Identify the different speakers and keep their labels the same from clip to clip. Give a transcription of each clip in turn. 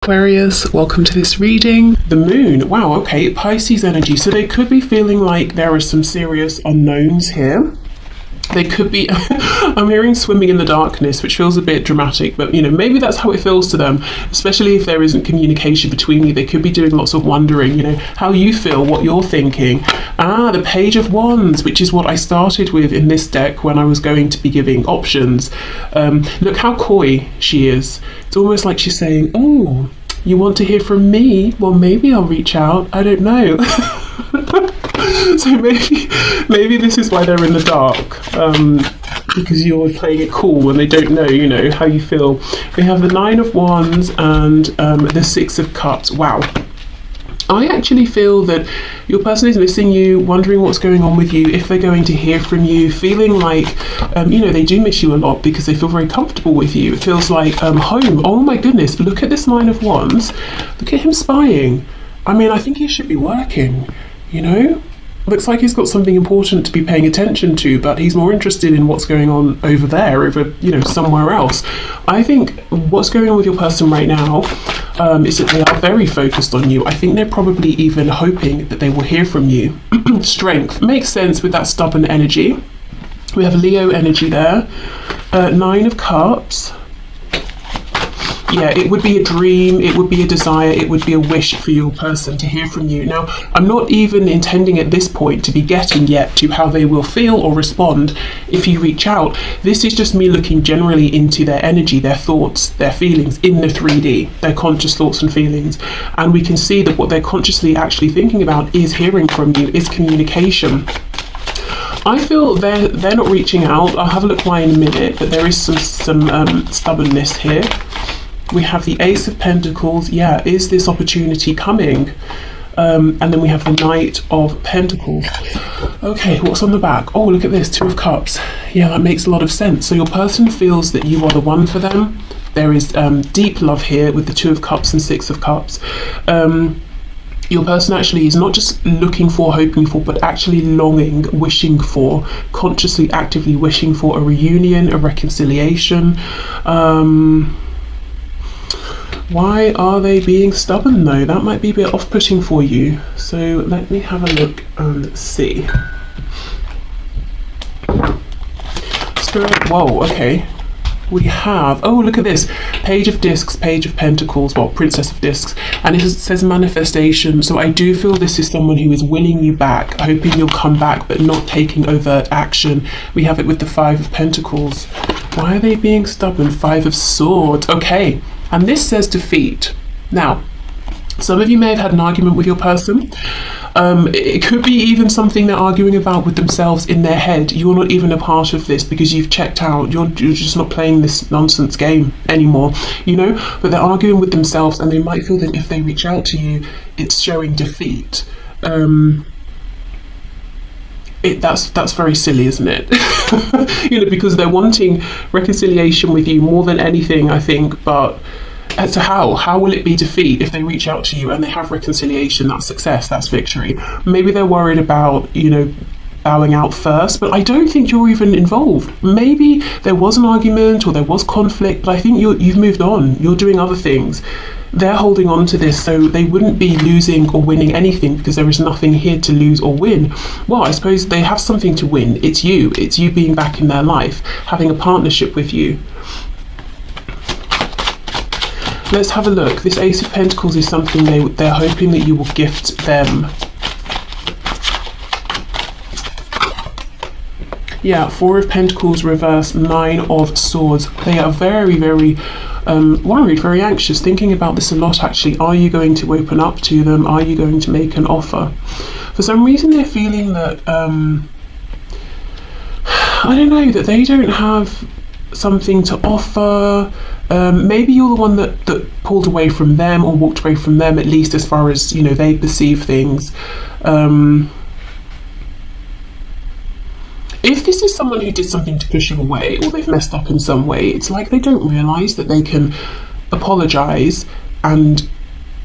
Speaker 1: Aquarius, welcome to this reading. The moon, wow, okay, Pisces energy. So they could be feeling like there are some serious unknowns here. They could be, I'm hearing swimming in the darkness, which feels a bit dramatic, but maybe that's how it feels to them, especially if there isn't communication between you. They could be doing lots of wondering, how you feel, what you're thinking. The Page of Wands, which is what I started with in this deck when I was going to be giving options. Look how coy she is. It's almost like she's saying, oh, you want to hear from me? Well, maybe I'll reach out. I don't know. So maybe this is why they're in the dark, because you're playing it cool and they don't know, how you feel. We have the Nine of Wands and the Six of Cups. Wow. I actually feel that your person is missing you, wondering what's going on with you, if they're going to hear from you, feeling like, they do miss you a lot because they feel very comfortable with you. It feels like home. Oh my goodness, look at this Nine of Wands. Look at him spying. I think he should be working, Looks like he's got something important to be paying attention to, but he's more interested in what's going on over there, somewhere else. I think what's going on with your person right now is that they are very focused on you. I think they're probably even hoping that they will hear from you. Strength makes sense with that stubborn energy. We have Leo energy there. Nine of Cups. Yeah, it would be a dream, it would be a desire, it would be a wish for your person to hear from you. Now, I'm not even intending at this point to be getting yet to how they will feel or respond if you reach out. This is just me looking generally into their energy, their thoughts, their feelings in the 3D, their conscious thoughts and feelings. And we can see that what they're consciously actually thinking about is hearing from you, is communication. I feel they're not reaching out. I'll have a look why in a minute, but there is some stubbornness here. We have the Ace of Pentacles. Yeah, is this opportunity coming? And then we have the Knight of Pentacles. Okay, what's on the back? Oh, look at this, Two of Cups. Yeah, that makes a lot of sense. So your person feels that you are the one for them. There is deep love here with the Two of Cups and Six of Cups. Your person actually is not just looking for, hoping for, but actually longing, wishing for, consciously, actively wishing for a reunion, a reconciliation. Why are they being stubborn though? That might be a bit off-putting for you. So let me have a look and see. Spirit, whoa, okay. We have, oh, look at this. Page of Discs, Page of Pentacles, well, Princess of Discs. And it says manifestation. So I do feel this is someone who is winning you back, hoping you'll come back, but not taking overt action. We have it with the Five of Pentacles. Why are they being stubborn? Five of Swords, okay. And this says defeat. Now, some of you may have had an argument with your person. It could be even something they're arguing about with themselves in their head. You're not even a part of this because you've checked out. You're just not playing this nonsense game anymore, But they're arguing with themselves and they might feel that if they reach out to you, it's showing defeat. That's very silly, isn't it? Because they're wanting reconciliation with you more than anything, I think, but as to how will it be defeat if they reach out to you and they have reconciliation? That's success, that's victory. Maybe they're worried about, bowing out first, but I don't think you're even involved. Maybe there was an argument or there was conflict, but I think you've moved on. You're doing other things. They're holding on to this, so they wouldn't be losing or winning anything because there is nothing here to lose or win. Well, I suppose they have something to win. It's you being back in their life, having a partnership with you. Let's have a look. This Ace of Pentacles is something they're hoping that you will gift them. Yeah, Four of Pentacles reverse, Nine of Swords. They are very, very worried, very anxious, thinking about this a lot actually. Are you going to open up to them? Are you going to make an offer? For some reason they're feeling that, I don't know, that they don't have something to offer. Maybe you're the one that pulled away from them or walked away from them, at least as far as, they perceive things. If this is someone who did something to push you away or they've messed up in some way, it's like they don't realise that they can apologise and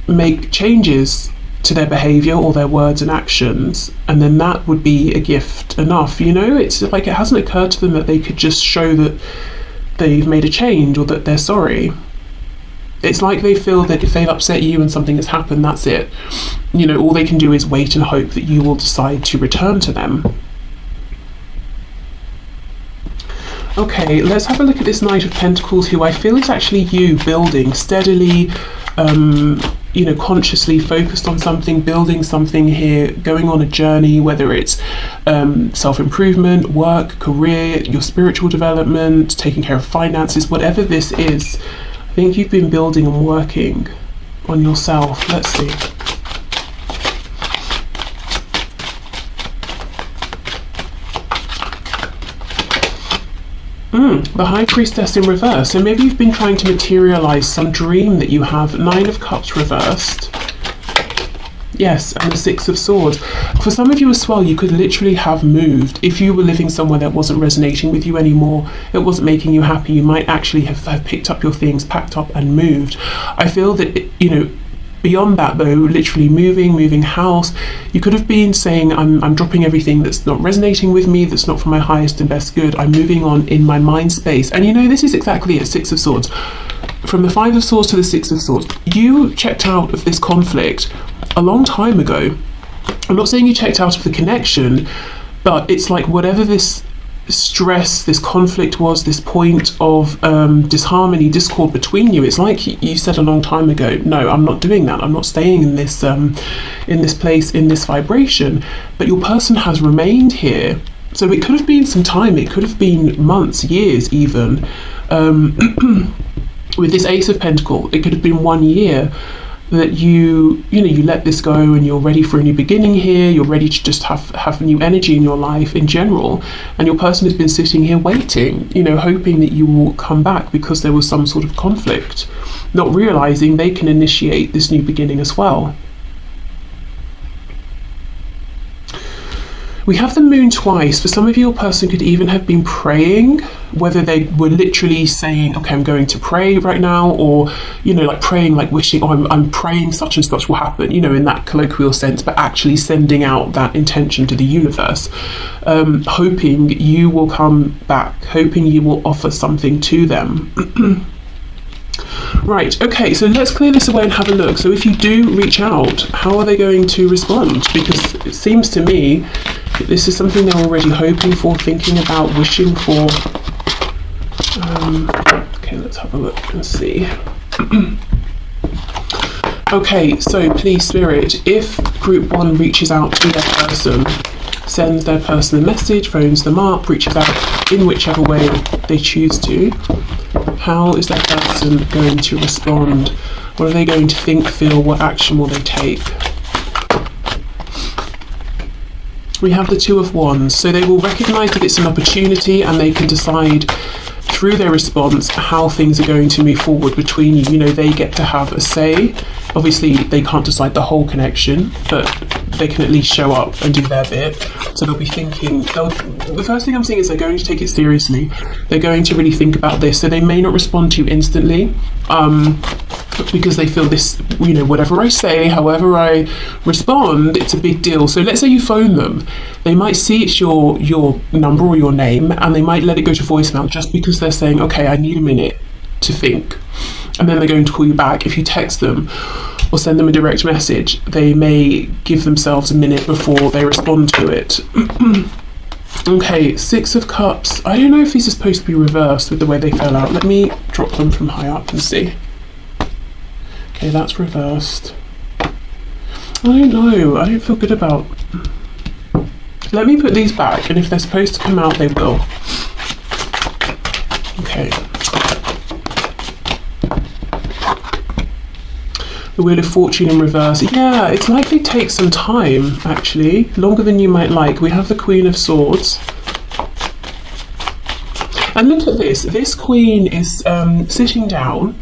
Speaker 1: make changes to their behaviour or their words and actions, and then that would be a gift enough. It's like it hasn't occurred to them that they could just show that they've made a change or that they're sorry. It's like they feel that if they've upset you and something has happened, that's it. You know, all they can do is wait and hope that you will decide to return to them. Okay, let's have a look at this Knight of Pentacles, who I feel is actually you building steadily, you know, consciously focused on something, building something here, going on a journey, whether it's self-improvement, work, career, your spiritual development, taking care of finances, whatever this is. I think you've been building and working on yourself. Let's see. The High Priestess in reverse. So maybe you've been trying to materialize some dream that you have. 9 of Cups reversed. Yes, and the 6 of Swords. For some of you as well, you could literally have moved. If you were living somewhere that wasn't resonating with you anymore, it wasn't making you happy, you might actually have picked up your things, packed up and moved. I feel that, you know, beyond that though, literally moving house, you could have been saying, I'm dropping everything that's not resonating with me, that's not for my highest and best good. I'm moving on in my mind space. And you know, this is exactly it, 6 of Swords. From the 5 of Swords to the 6 of Swords, you checked out of this conflict a long time ago. I'm not saying you checked out of the connection, but it's like whatever this stress, this conflict was, this point of disharmony, discord between you, it's like you said a long time ago, no, I'm not doing that, I'm not staying in this place, in this vibration. But your person has remained here, so it could have been some time, it could have been months, years even. With this Ace of Pentacles, it could have been 1 year that you let this go, and you're ready for a new beginning here, you're ready to just have new energy in your life in general, and your person has been sitting here waiting, you know, hoping that you will come back because there was some sort of conflict, not realizing they can initiate this new beginning as well. We have the Moon twice. For some of you, your person could even have been praying, whether they were literally saying, okay, I'm going to pray right now, or, you know, like praying, like wishing, oh, I'm praying such and such will happen, you know, in that colloquial sense, but actually sending out that intention to the universe, hoping you will come back, hoping you will offer something to them. Right, okay, so let's clear this away and have a look. So if you do reach out, how are they going to respond? Because it seems to me that this is something they're already hoping for, thinking about, wishing for. Okay, let's have a look and see. Okay, so please, Spirit, if Group 1 reaches out to their person, sends their person a message, phones them up, reaches out in whichever way they choose to, how is that person going to respond? What are they going to think, feel? What action will they take? We have the Two of Wands, so they will recognize that it's an opportunity, and they can decide through their response how things are going to move forward between you. You know, they get to have a say. Obviously, they can't decide the whole connection, but they can at least show up and do their bit. So they'll be thinking, the first thing I'm seeing is they're going to take it seriously. They're going to really think about this. So they may not respond to you instantly, because they feel this, you know, whatever I say, however I respond, it's a big deal. So let's say you phone them, they might see it's your number or your name, and they might let it go to voicemail just because they're saying, okay, I need a minute to think, and then they're going to call you back. If you text them or send them a direct message, they may give themselves a minute before they respond to it. Okay, 6 of Cups. I don't know if these are supposed to be reversed with the way they fell out. Let me drop them from high up and see. Okay, that's reversed. I don't know, I don't feel good about... Let me put these back, and if they're supposed to come out, they will. Okay. The Wheel of Fortune in reverse. Yeah, it's like they take some time, actually. Longer than you might like. We have the Queen of Swords. And look at this. This Queen is sitting down.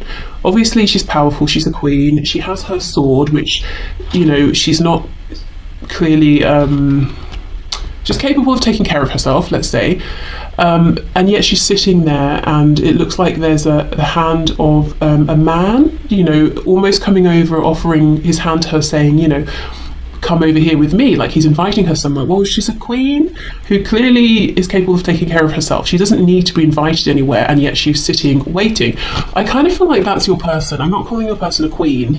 Speaker 1: Obviously, she's powerful. She's a queen. She has her sword, which, you know, she's not clearly just capable of taking care of herself, let's say. And yet she's sitting there, and it looks like there's the hand of a man, you know, almost coming over, offering his hand to her, saying, you know, come over here with me, like he's inviting her somewhere. Well, she's a queen who clearly is capable of taking care of herself. She doesn't need to be invited anywhere, and yet she's sitting waiting. I kind of feel like that's your person. I'm not calling your person a queen.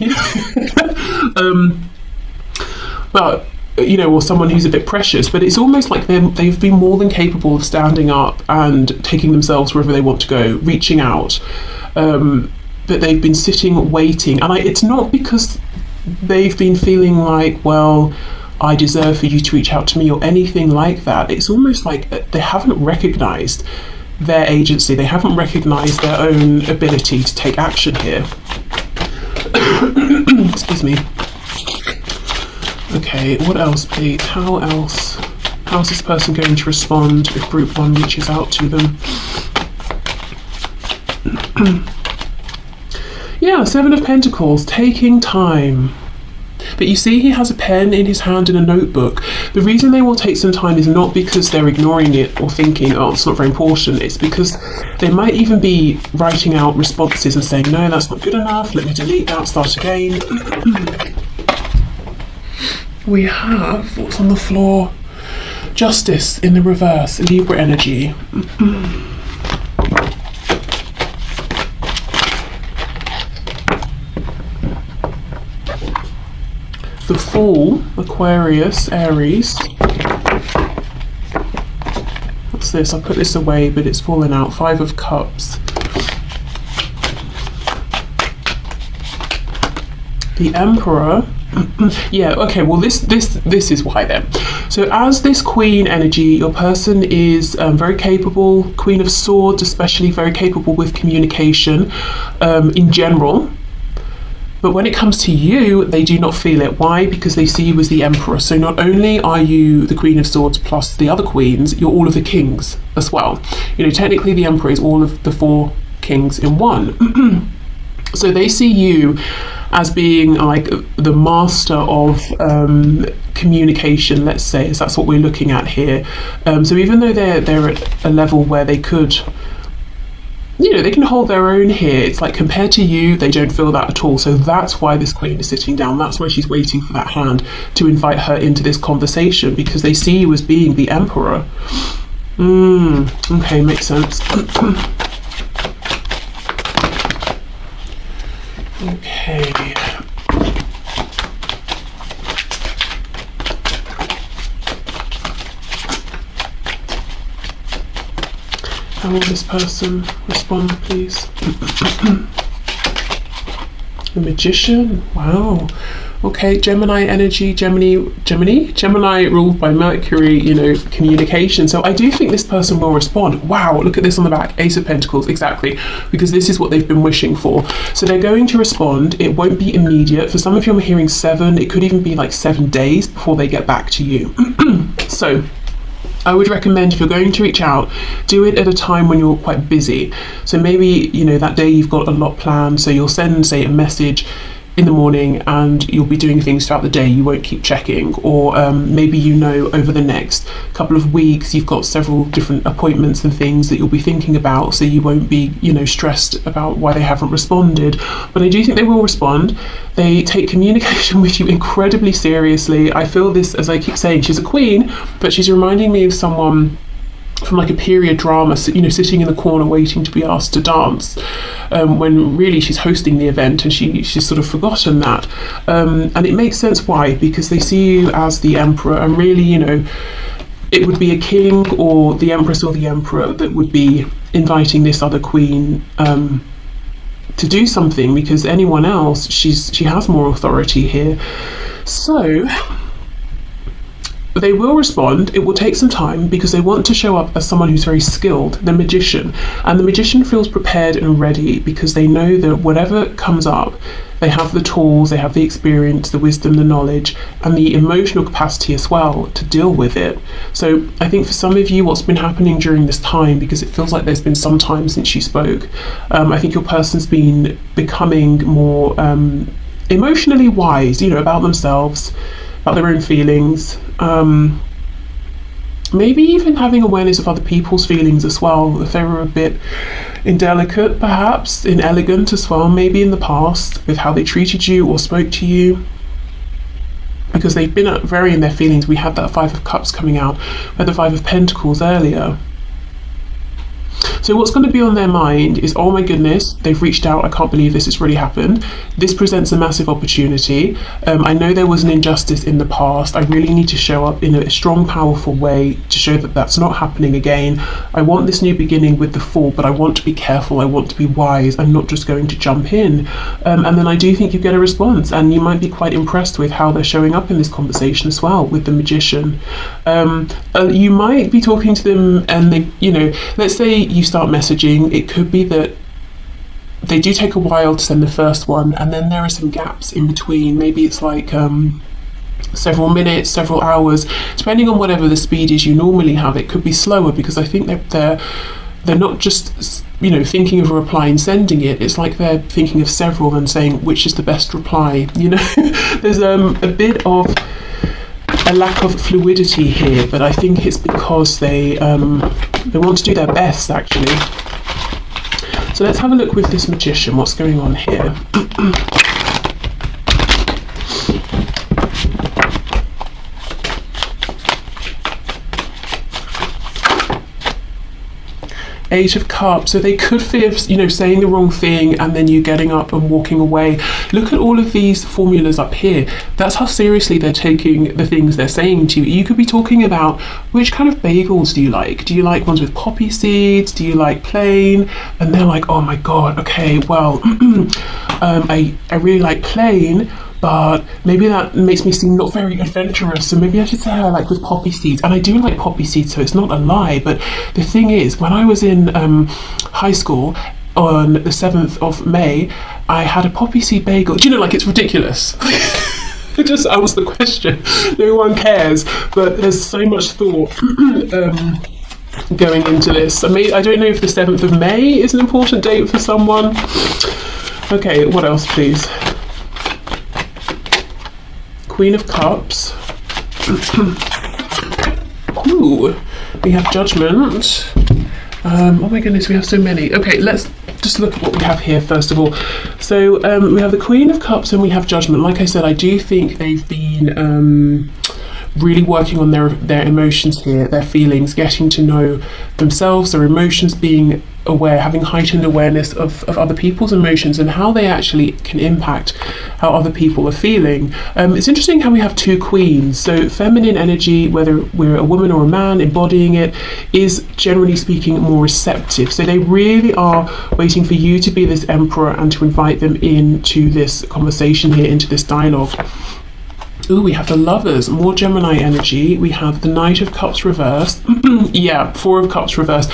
Speaker 1: But you know, or someone who's a bit precious, but it's almost like they've been more than capable of standing up and taking themselves wherever they want to go, reaching out, but they've been sitting waiting. And it's not because they've been feeling like, well, I deserve for you to reach out to me or anything like that. It's almost like they haven't recognized their agency, they haven't recognized their own ability to take action here. Excuse me. Okay, what else, please? How's this person going to respond if group 1 reaches out to them? Yeah, 7 of Pentacles, taking time. But you see, he has a pen in his hand and a notebook. The reason they will take some time is not because they're ignoring it or thinking, oh, it's not very important. It's because they might even be writing out responses and saying, no, that's not good enough. Let me delete that, start again. We have, what's on the floor? Justice in the reverse, Libra energy. The Fool, Aquarius, Aries. What's this? I put this away, but it's fallen out. 5 of Cups. The Emperor. Yeah, okay, well this is why then. So as this Queen energy, your person is very capable, Queen of Swords especially, very capable with communication in general. But when it comes to you, they do not feel it. Why? Because they see you as the Emperor. So not only are you the Queen of Swords plus the other queens, you're all of the kings as well. You know, technically the Emperor is all of the 4 kings in one. So they see you as being like the master of communication, let's say, as that's what we're looking at here. So even though they're at a level where they could, you know, they can hold their own here, it's like compared to you, they don't feel that at all. So that's why this Queen is sitting down. That's why she's waiting for that hand to invite her into this conversation, because they see you as being the Emperor. Okay, makes sense. Okay. How will this person respond, please? The Magician. Wow. Okay, Gemini energy, Gemini ruled by Mercury, you know, communication. So I do think this person will respond. Wow, look at this on the back, Ace of Pentacles, exactly, because this is what they've been wishing for. So they're going to respond. It won't be immediate. For some of you, I'm hearing 7. It could even be like 7 days before they get back to you. So I would recommend, if you're going to reach out, do it at a time when you're quite busy. So maybe, you know, that day you've got a lot planned, so you'll send, say, a message in the morning and you'll be doing things throughout the day, you won't keep checking. Or maybe, you know, over the next couple of weeks you've got several different appointments and things that you'll be thinking about, so you won't be, you know, stressed about why they haven't responded. But I do think they will respond. They take communication with you incredibly seriously. I feel this, as I keep saying, she's a queen, but she's reminding me of someone from like a period drama, you know, sitting in the corner waiting to be asked to dance, when really she's hosting the event and she's sort of forgotten that. And it makes sense why, because they see you as the Emperor, and really, you know, it would be a king or the Empress or the Emperor that would be inviting this other queen to do something, because anyone else, she has more authority here. So they will respond. It will take some time because they want to show up as someone who's very skilled, the Magician. And the Magician feels prepared and ready because they know that whatever comes up, they have the tools, they have the experience, the wisdom, the knowledge, and the emotional capacity as well to deal with it. So I think for some of you, what's been happening during this time, because it feels like there's been some time since you spoke, I think your person's been becoming more emotionally wise, you know, about themselves, about their own feelings, maybe even having awareness of other people's feelings as well, if they were a bit indelicate, perhaps inelegant as well, maybe in the past with how they treated you or spoke to you. because they've been very in their feelings. We had that Five of Cups coming out, we had the Five of Pentacles earlier. So what's going to be on their mind is, oh my goodness, they've reached out, I can't believe this has really happened. This presents a massive opportunity. I know there was an injustice in the past. I really need to show up in a strong, powerful way to show that that's not happening again. I want this new beginning with the Fool, but I want to be careful, I want to be wise. I'm not just going to jump in. And then I do think you get a response, and you might be quite impressed with how they're showing up in this conversation as well with the Magician. You might be talking to them and they, you know, let's say you start messaging, it could be that they do take a while to send the first one, and then there are some gaps in between. Maybe it's like several minutes, several hours, depending on whatever the speed is you normally have. It could be slower, because I think they're not just, you know, thinking of a reply and sending it. It's like they're thinking of several and saying which is the best reply, you know. There's a bit of a lack of fluidity here, but I think it's because they want to do their best, actually. So let's have a look with this Magician, what's going on here. Eight of Cups. So they could fear, you know, saying the wrong thing and then you getting up and walking away. Look at all of these formulas up here. That's how seriously they're taking the things they're saying to you. You could be talking about, which kind of bagels do you like? Do you like ones with poppy seeds? Do you like plain? And they're like, oh my god, okay, well, I really like plain, but maybe that makes me seem not very adventurous, so maybe I should say I like with poppy seeds. And I do like poppy seeds, so it's not a lie. But the thing is, when I was in high school, on the 7th of May, I had a poppy seed bagel. Do you know, like, it's ridiculous. Just ask the question. No one cares, but there's so much thought going into this. I don't know if the 7th of May is an important date for someone. Okay, what else, please? Queen of Cups. Ooh, we have Judgment. Oh my goodness, we have so many. Okay, let's just look at what we have here first of all. So we have the Queen of Cups and we have Judgment. Like I said, I do think they've been really working on their emotions here, their feelings, getting to know themselves, their emotions, being aware, having heightened awareness of other people's emotions and how they actually can impact how other people are feeling. It's interesting how we have two queens. So feminine energy, whether we're a woman or a man embodying it, is generally speaking more receptive. So they really are waiting for you to be this emperor and to invite them into this conversation here, into this dialogue. Ooh, we have the Lovers, more Gemini energy. We have the Knight of Cups reversed. Yeah, Four of Cups reversed.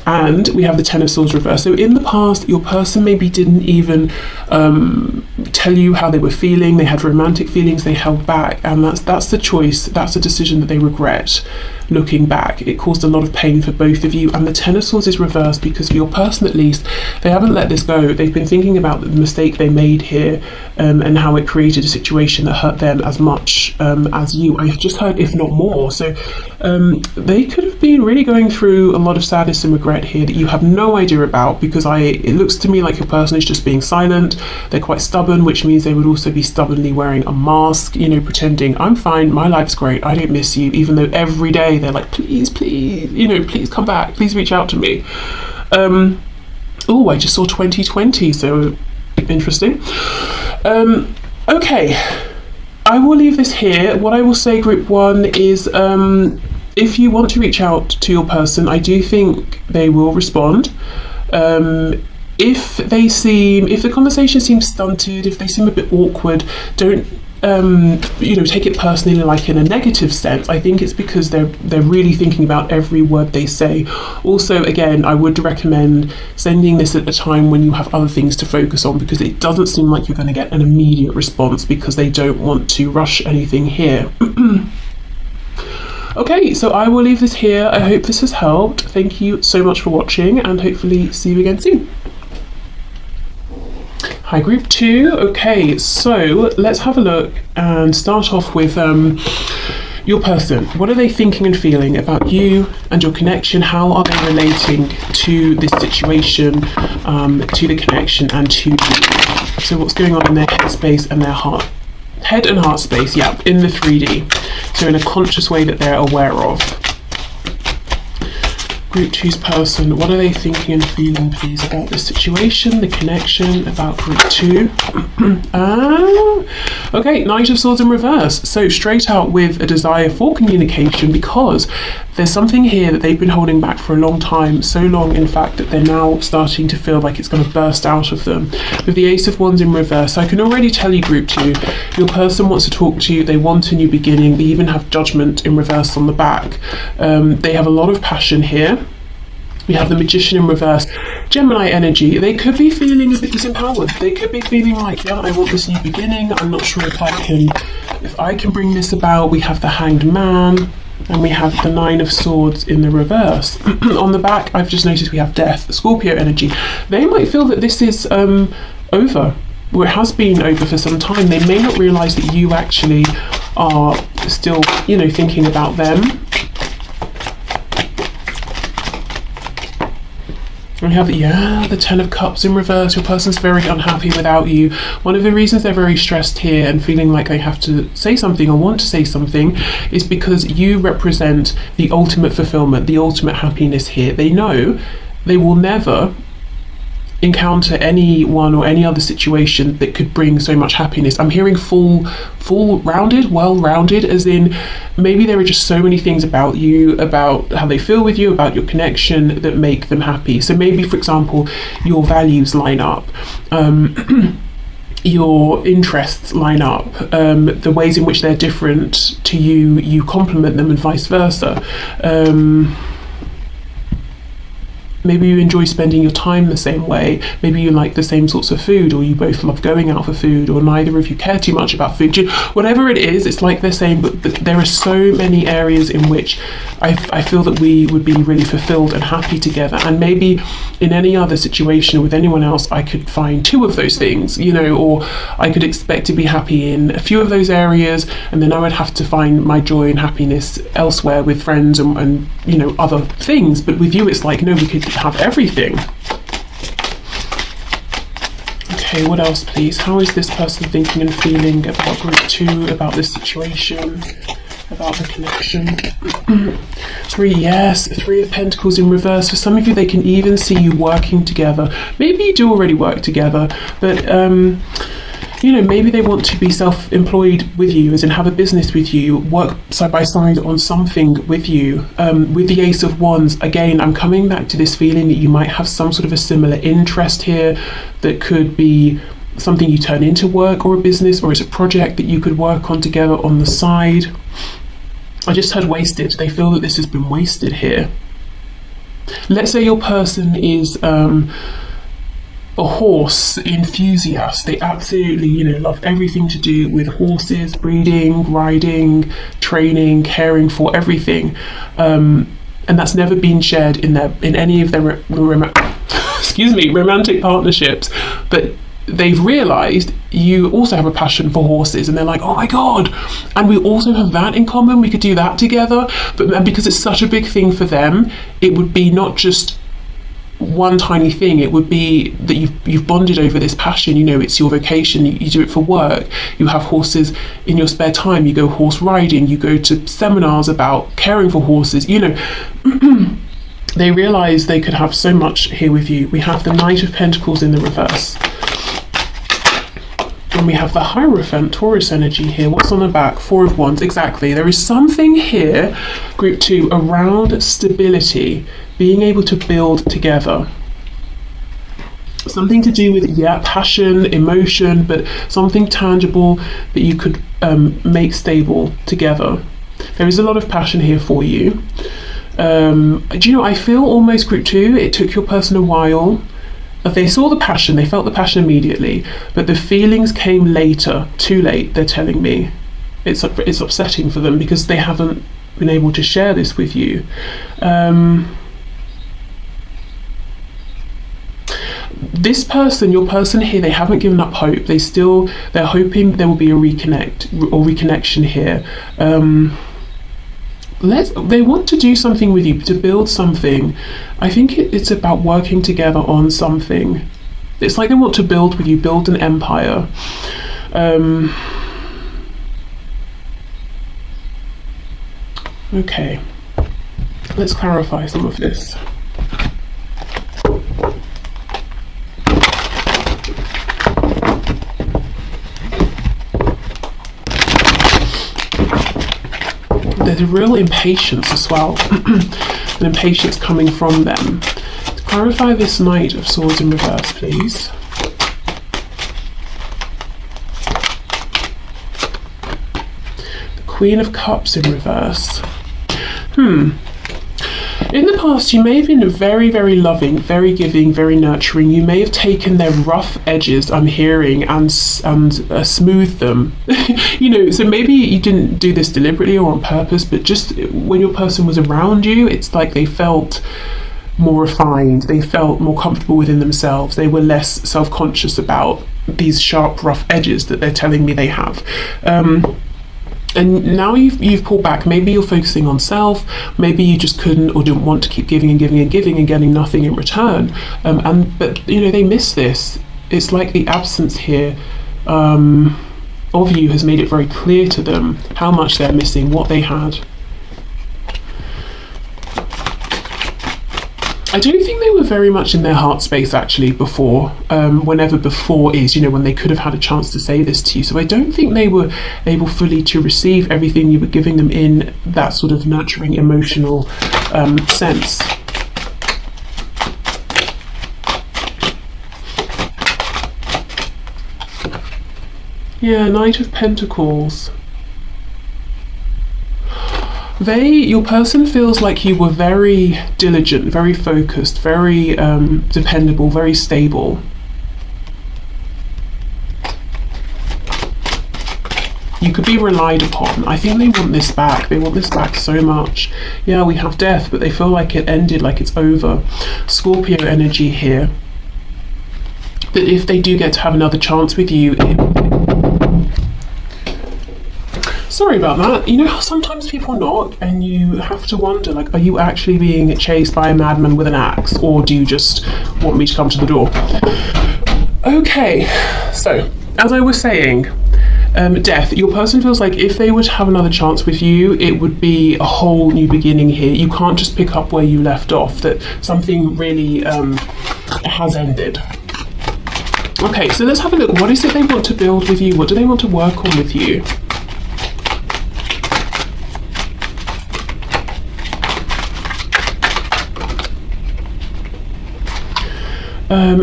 Speaker 1: And we have the Ten of Swords reversed. So in the past, your person maybe didn't even tell you how they were feeling. They had romantic feelings, they held back. And that's the choice, that's the decision that they regret looking back. It caused a lot of pain for both of you. And the Ten of Swords is reversed because for your person at least, they haven't let this go. They've been thinking about the mistake they made here and how it created a situation that hurt them as much as you. I've just heard, if not more. So they could have been really going through a lot of sadness and regret here that you have no idea about, because it looks to me like your person is just being silent. They're quite stubborn, which means they would also be stubbornly wearing a mask, you know, pretending I'm fine, my life's great, I don't miss you, even though every day they're like, please, you know, please come back, please reach out to me. Oh, I just saw 2020, so interesting. Okay, I will leave this here. What I will say, group one, is if you want to reach out to your person, I do think they will respond. If the conversation seems stunted, if they seem a bit awkward, don't take it personally, like in a negative sense. I think it's because they're really thinking about every word they say. Also, again, I would recommend sending this at a time when you have other things to focus on, because it doesn't seem like you're going to get an immediate response because they don't want to rush anything here. Okay, so I will leave this here. I hope this has helped. Thank you so much for watching, and hopefully see you again soon. Hi, group two. Okay, so let's have a look and start off with your person. What are they thinking and feeling about you and your connection? How are they relating to this situation, to the connection, and to you? So what's going on in their headspace and their heart? Head and heart space, yeah, in the 3D. So in a conscious way that they're aware of. Group 2's person, what are they thinking and feeling, please, about this situation, the connection, about Group 2? Okay, Knight of Swords in reverse. So straight out with a desire for communication, because there's something here that they've been holding back for a long time, so long in fact that they're now starting to feel like it's going to burst out of them. With the Ace of Wands in reverse, I can already tell you, Group 2, your person wants to talk to you, they want a new beginning, they even have Judgment in reverse on the back. They have a lot of passion here. We have the Magician in reverse. Gemini energy, they could be feeling a bit disempowered. They could be feeling like, yeah, I want this new beginning. I'm not sure if I can bring this about. We have the Hanged Man, and we have the Nine of Swords in the reverse. On the back, I've just noticed we have Death, Scorpio energy. They might feel that this is over. Well, it has been over for some time. They may not realise that you actually are still, you know, thinking about them. We have, yeah, the Ten of Cups in reverse. Your person's very unhappy without you. One of the reasons they're very stressed here and feeling like they have to say something or want to say something is because you represent the ultimate fulfillment, the ultimate happiness here. They know they will never encounter anyone or any other situation that could bring so much happiness. I'm hearing full-rounded, well-rounded, as in maybe there are just so many things about you, about how they feel with you, about your connection that make them happy. So maybe, for example, your values line up, your interests line up, the ways in which they're different to you, you complement them, and vice versa. Maybe you enjoy spending your time the same way. Maybe you like the same sorts of food, or you both love going out for food, or neither of you care too much about food. Whatever it is, it's like they're saying, but there are so many areas in which I feel that we would be really fulfilled and happy together. And maybe in any other situation with anyone else, I could find two of those things, you know, or I could expect to be happy in a few of those areas, and then I would have to find my joy and happiness elsewhere with friends and you know, other things. But with you, it's like, no, we could have everything. Okay, what else, please? How is this person thinking and feeling about Group 2, about this situation, about the connection? Three of Pentacles in reverse. For some of you, they can even see you working together. Maybe you do already work together, but you know, maybe they want to be self-employed with you, as in have a business with you, work side by side on something with you. With the Ace of Wands, again, I'm coming back to this feeling that you might have some sort of a similar interest here that could be something you turn into work or a business, or it's a project that you could work on together on the side. I just heard wasted. They feel that this has been wasted here. Let's say your person is a horse enthusiast. They absolutely, you know, love everything to do with horses, breeding, riding, training, caring for everything, and that's never been shared in any of their romantic partnerships. But they've realized you also have a passion for horses, and they're like, oh my god, and we also have that in common, we could do that together. But because it's such a big thing for them, it would be not just one tiny thing, it would be that you've bonded over this passion. You know, it's your vocation, you do it for work, you have horses in your spare time, you go horse riding, you go to seminars about caring for horses, you know. They realize they could have so much here with you. We have the Knight of Pentacles in the reverse, and we have the Hierophant, Taurus energy here. What's on the back? Four of Wands. Exactly. There is something here, Group 2, around stability, being able to build together. Something to do with, yeah, passion, emotion, but something tangible that you could make stable together. There is a lot of passion here for you. Do you know, I feel almost, Group 2, it took your person a while. They saw the passion, they felt the passion immediately, but the feelings came later, too late, they're telling me. It's upsetting for them because they haven't been able to share this with you. This person, your person here, they haven't given up hope. They're hoping there will be a reconnection here. They want to do something with you, to build something. I think it's about working together on something. It's like they want to build with you, build an empire. Okay, let's clarify some of this. There's a real impatience as well, an impatience coming from them. To clarify this Knight of Swords in reverse, please. The Queen of Cups in reverse. In the past, you may have been very, very loving, very giving, very nurturing. You may have taken their rough edges, I'm hearing, and smoothed them. You know, so maybe you didn't do this deliberately or on purpose, but just when your person was around you, it's like they felt more refined, they felt more comfortable within themselves, they were less self-conscious about these sharp, rough edges that they're telling me they have. And now you've pulled back. Maybe you're focusing on self. Maybe you just couldn't or didn't want to keep giving and giving and giving and getting nothing in return. But you know, they miss this. It's like the absence here of you has made it very clear to them how much they're missing, what they had. I don't think they were very much in their heart space actually before, whenever before is, you know, when they could have had a chance to say this to you. So I don't think they were able fully to receive everything you were giving them in that sort of nurturing emotional sense. Yeah, Knight of Pentacles. Your person feels like you were very diligent, very focused, very dependable, very stable. You could be relied upon. I think they want this back. They want this back so much. Yeah, we have Death, but they feel like it ended, like it's over. Scorpio energy here. But if they do get to have another chance with you, sorry about that. You know how sometimes people knock and you have to wonder, like, are you actually being chased by a madman with an axe, or do you just want me to come to the door? Okay, so as I was saying, Death, your person feels like if they were to have another chance with you, it would be a whole new beginning here. You can't just pick up where you left off, that something really has ended. Okay, so let's have a look. What is it they want to build with you? What do they want to work on with you?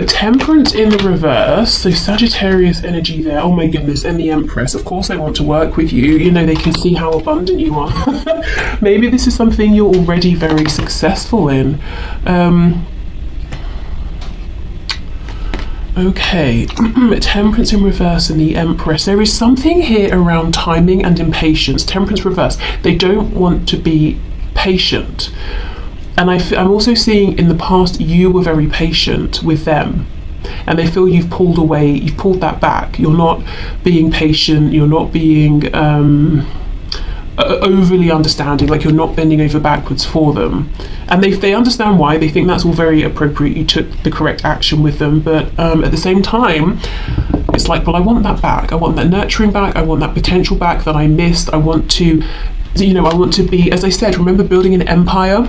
Speaker 1: Temperance in the reverse, so Sagittarius energy there. Oh my goodness, and the Empress. Of course they want to work with you. You know, they can see how abundant you are. Maybe this is something you're already very successful in. Okay, Temperance in reverse and the Empress. There is something here around timing and impatience. Temperance reverse. They don't want to be patient. And I'm also seeing in the past you were very patient with them, and they feel you've pulled away, you've pulled that back. You're not being patient, you're not being overly understanding, like you're not bending over backwards for them. And they understand why, they think that's all very appropriate, you took the correct action with them, but at the same time, it's like, well, I want that back, I want that nurturing back, I want that potential back that I missed. I want to, you know, I want to be, as I said, remember building an empire?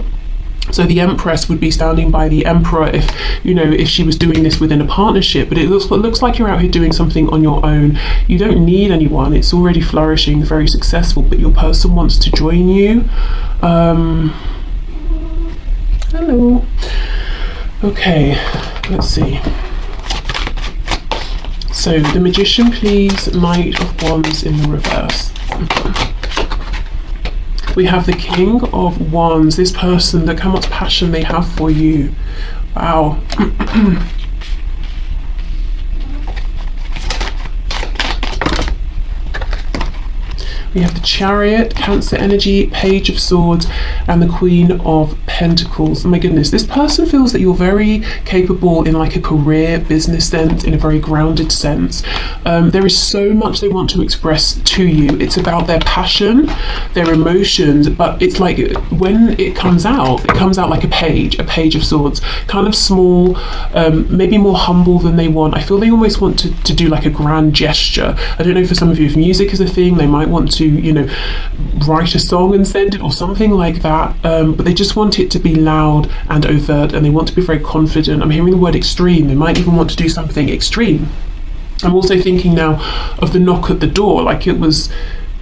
Speaker 1: So the Empress would be standing by the Emperor if, you know, if she was doing this within a partnership, but it looks like you're out here doing something on your own. You don't need anyone, it's already flourishing, very successful, but your person wants to join you. Hello. Okay, let's see. So the Magician, please. Knight of Wands in the reverse. We have the King of Wands, this person, look how much passion they have for you. Wow. We have the Chariot, Cancer energy, Page of Swords, and the Queen of Pentacles. Oh my goodness, this person feels that you're very capable in like a career, business sense, in a very grounded sense. There is so much they want to express to you. It's about their passion, their emotions, but it's like when it comes out like a page of swords, kind of small, maybe more humble than they want. I feel they almost want to do like a grand gesture. I don't know, for some of you, if music is a thing, they might want to, you know, write a song and send it or something like that, but they just want it to be loud and overt, and they want to be very confident. I'm hearing the word extreme. They might even want to do something extreme. I'm also thinking now of the knock at the door, like it was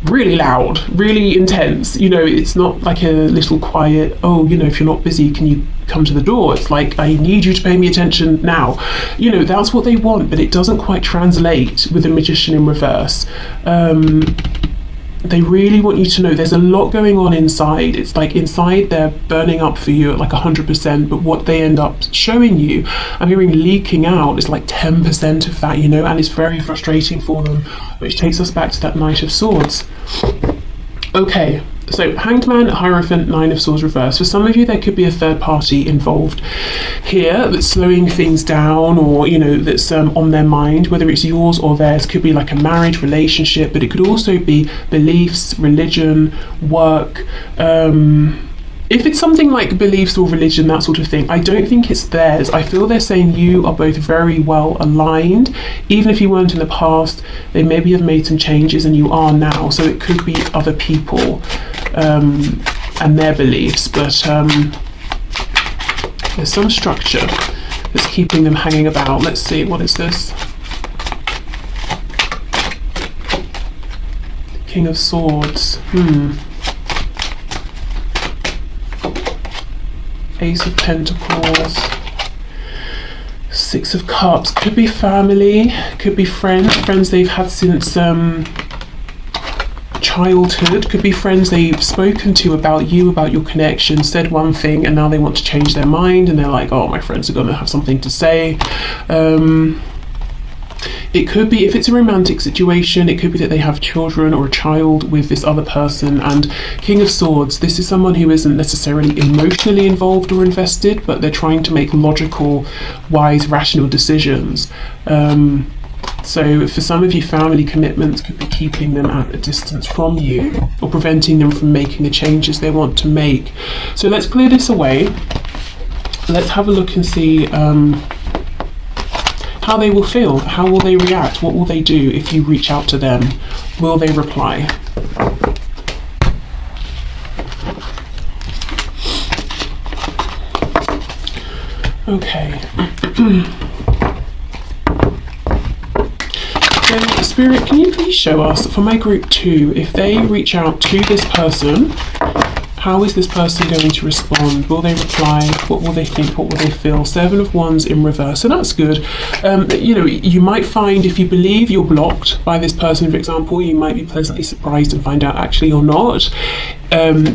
Speaker 1: really loud, really intense. You know, it's not like a little quiet, oh, you know, if you're not busy, can you come to the door? It's like, I need you to pay me attention now. You know, that's what they want, but it doesn't quite translate with the Magician in reverse. They really want you to know there's a lot going on inside. It's like inside they're burning up for you at like 100%, but what they end up showing you, I'm hearing leaking out, is like 10% of that, you know, and it's very frustrating for them, which takes us back to that Knight of Swords. Okay, so Hanged Man, Hierophant, Nine of Swords reverse. For some of you, there could be a third party involved here that's slowing things down, or, you know, that's on their mind, whether it's yours or theirs. Could be like a marriage, relationship, but it could also be beliefs, religion, work. If it's something like beliefs or religion, that sort of thing, I don't think it's theirs. I feel they're saying you are both very well aligned. Even if you weren't in the past, they maybe have made some changes and you are now. So it could be other people and their beliefs, but there's some structure that's keeping them hanging about. Let's see, what is this? King of Swords. Ace of Pentacles, Six of Cups. Could be family, could be friends they've had since childhood. Could be friends they've spoken to about you, about your connection, said one thing, and now they want to change their mind, and they're like, oh, my friends are going to have something to say. It could be, if it's a romantic situation, it could be that they have children or a child with this other person. And King of Swords, this is someone who isn't necessarily emotionally involved or invested, but they're trying to make logical, wise, rational decisions. So for some of you, family commitments could be keeping them at a distance from you, or preventing them from making the changes they want to make. So let's clear this away. Let's have a look and see how they will feel. How will they react? What will they do if you reach out to them? Will they reply? Okay. So, Spirit, can you please show us, for my group 2, if they reach out to this person, how is this person going to respond? Will they reply? What will they think? What will they feel? Seven of Wands in reverse. So that's good. You know, you might find, if you believe you're blocked by this person, for example, you might be pleasantly surprised and find out actually you're not.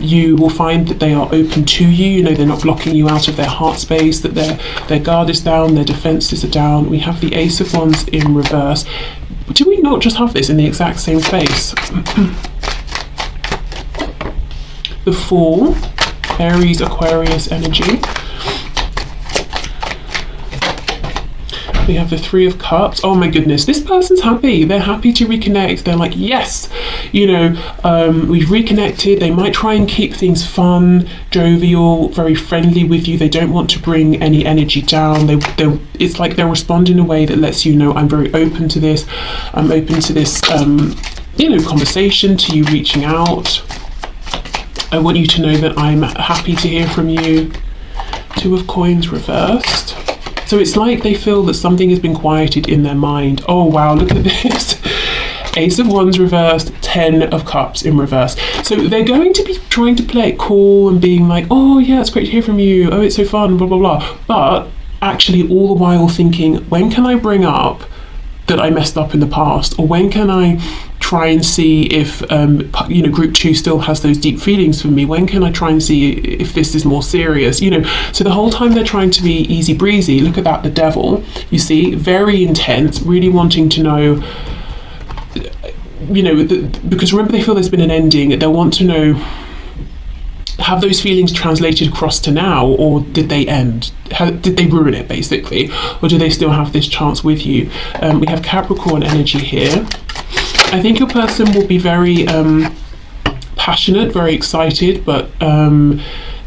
Speaker 1: You will find that they are open to you. You know, they're not blocking you out of their heart space, that their guard is down, their defenses are down. We have the Ace of Wands in reverse. Do we not just have this in the exact same space? The Fool, Aries, Aquarius energy. We have the Three of Cups. Oh my goodness, this person's happy. They're happy to reconnect. They're like, yes, you know, we've reconnected. They might try and keep things fun, jovial, very friendly with you. They don't want to bring any energy down. It's like they're responding in a way that lets you know, I'm very open to this. I'm open to this, you know, conversation, to you reaching out. I want you to know that I'm happy to hear from you. Two of Coins reversed. So it's like they feel that something has been quieted in their mind. Oh wow, look at this. Ace of Wands reversed, 10 of Cups in reverse. So they're going to be trying to play it cool and being like, oh yeah, it's great to hear from you. Oh, it's so fun, blah, blah, blah. But actually all the while thinking, when can I bring up that I messed up in the past? Or when can I try and see if, you know, group 2 still has those deep feelings for me? When can I try and see if this is more serious? You know, so the whole time they're trying to be easy breezy. Look at that, the Devil, you see, very intense, really wanting to know, you know, because remember, they feel there's been an ending. They'll want to know have those feelings translated across to now, or did they end? Did they ruin it, basically? Or do they still have this chance with you? We have Capricorn energy here. I think your person will be very passionate, very excited, but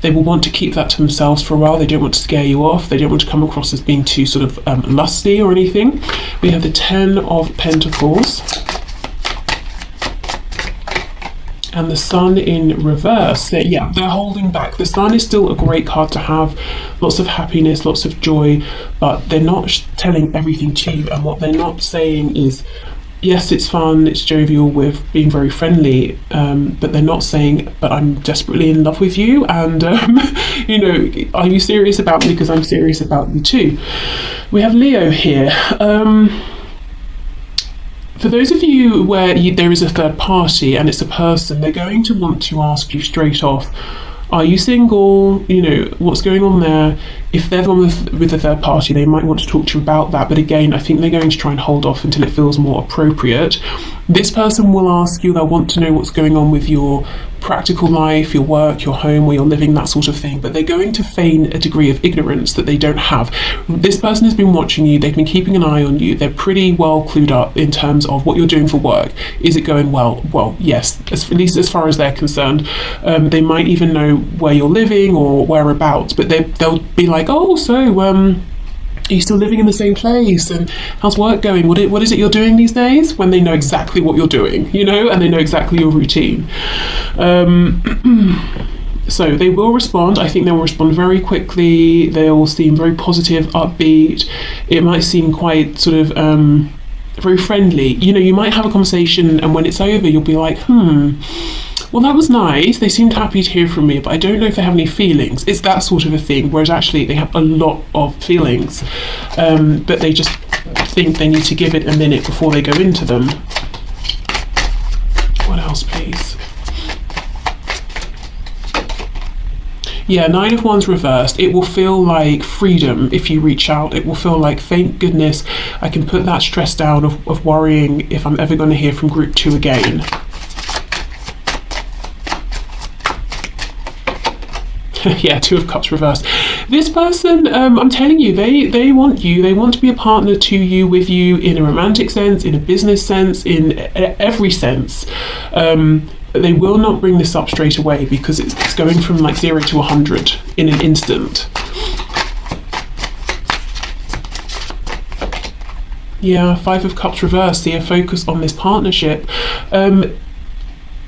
Speaker 1: they will want to keep that to themselves for a while. They don't want to scare you off. They don't want to come across as being too sort of lusty or anything. We have the 10 of Pentacles. And the Sun in reverse. They're holding back. The Sun is still a great card to have. Lots of happiness, lots of joy, but they're not telling everything to you. And what they're not saying is, yes, it's fun, it's jovial with being very friendly, but they're not saying, but I'm desperately in love with you, and you know, are you serious about me? Because I'm serious about you too. We have Leo here. For those of you where there is a third party and it's a person, they're going to want to ask you straight off, are you single? You know, what's going on there? If they're the one with the third party, they might want to talk to you about that. But again, I think they're going to try and hold off until it feels more appropriate. This person will ask you, they'll want to know what's going on with your practical life, your work, your home, where you're living, that sort of thing. But they're going to feign a degree of ignorance that they don't have. This person has been watching you, they've been keeping an eye on you, they're pretty well clued up in terms of what you're doing for work. Is it going well? Well, yes, at least as far as they're concerned. They might even know where you're living or whereabouts, but they'll be like, oh, so are you still living in the same place, and how's work going? What is it you're doing these days? When they know exactly what you're doing, you know, and they know exactly your routine. So they will respond. I think they will respond very quickly. They all seem very positive, upbeat. It might seem quite sort of very friendly. You know, you might have a conversation, and when it's over, you'll be like, well, that was nice. They seemed happy to hear from me, but I don't know if they have any feelings. It's that sort of a thing, whereas actually they have a lot of feelings, but they just think they need to give it a minute before they go into them. What else, please? Yeah, 9 of Wands reversed. It will feel like freedom if you reach out. It will feel like, thank goodness, I can put that stress down of worrying if I'm ever going to hear from group 2 again. Yeah, 2 of Cups reversed. This person, I'm telling you, they want you. They want to be a partner to you, with you, in a romantic sense, in a business sense, in every sense. They will not bring this up straight away, because it's going from like 0 to 100 in an instant. Yeah, 5 of Cups reversed. See a focus on this partnership.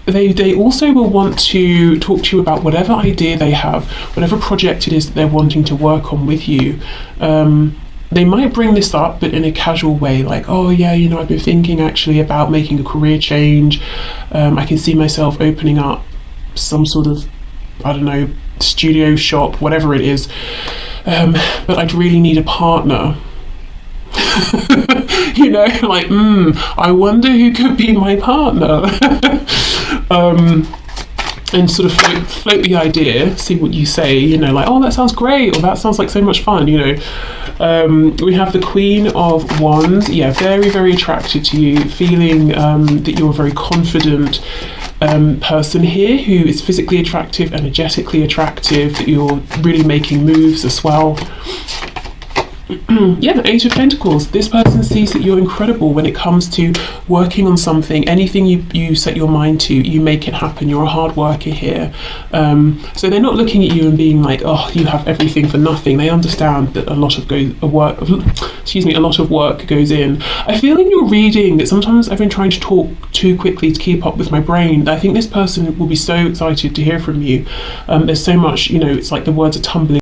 Speaker 1: They also will want to talk to you about whatever idea they have, whatever project it is that they're wanting to work on with you. They might bring this up, but in a casual way, like, oh yeah, you know, I've been thinking actually about making a career change. I can see myself opening up some sort of, I don't know, studio shop, whatever it is. But I'd really need a partner. You know, like, I wonder who could be my partner. And sort of float the idea, see what you say, you know, like, oh, that sounds great, or that sounds like so much fun, you know. We have the Queen of Wands. Yeah, very, very attracted to you, feeling that you're a very confident person here, who is physically attractive, energetically attractive, that you're really making moves as well. Yeah, 8 of Pentacles. This person sees that you're incredible when it comes to working on something. Anything you set your mind to, you make it happen. You're a hard worker here. So they're not looking at you and being like, oh, you have everything for nothing. They understand that a lot of work goes in. I feel in your reading that sometimes I've been trying to talk too quickly to keep up with my brain. I think this person will be so excited to hear from you. There's so much, you know, it's like the words are tumbling